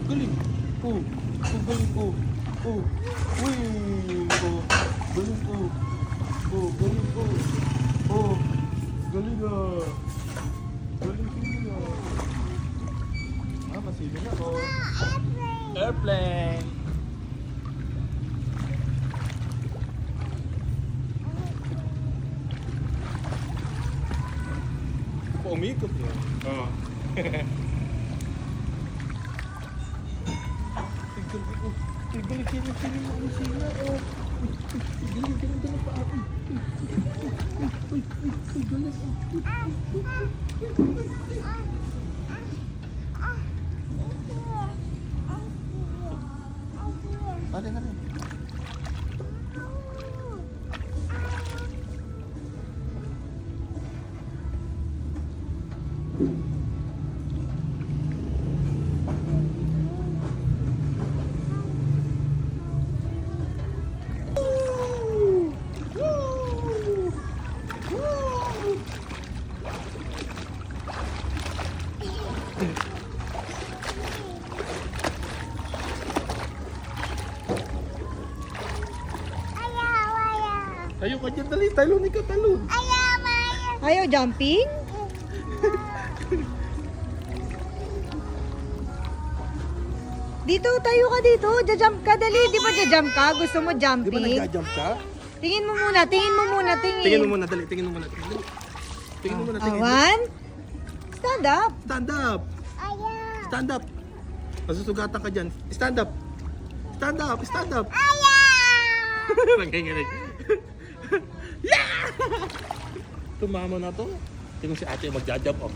galing. Oh, galing. Oh. Uy. Oh, galing. Galing. Oh, galing ah. Galing ah. Masino na ako. Airplane. Umikot yun. Oo. Ano? Tayo ka dyan, dali. Talon ka, talon. Ayaw jumping? Dito, tayo ka dito. Jump ka, dali. Di ba jump ka? Gusto mo Di ba jumping? nag-jump ka? Tingin mo muna, tingin. Tingin mo muna, dali. Tingin mo muna. One. Stand up. Stand up. Stand up. Masusugatan ka dyan. Stand up. Stand up. Nanginginig. Yeah! Tumama na to. Tingnan si ate mag-jump off.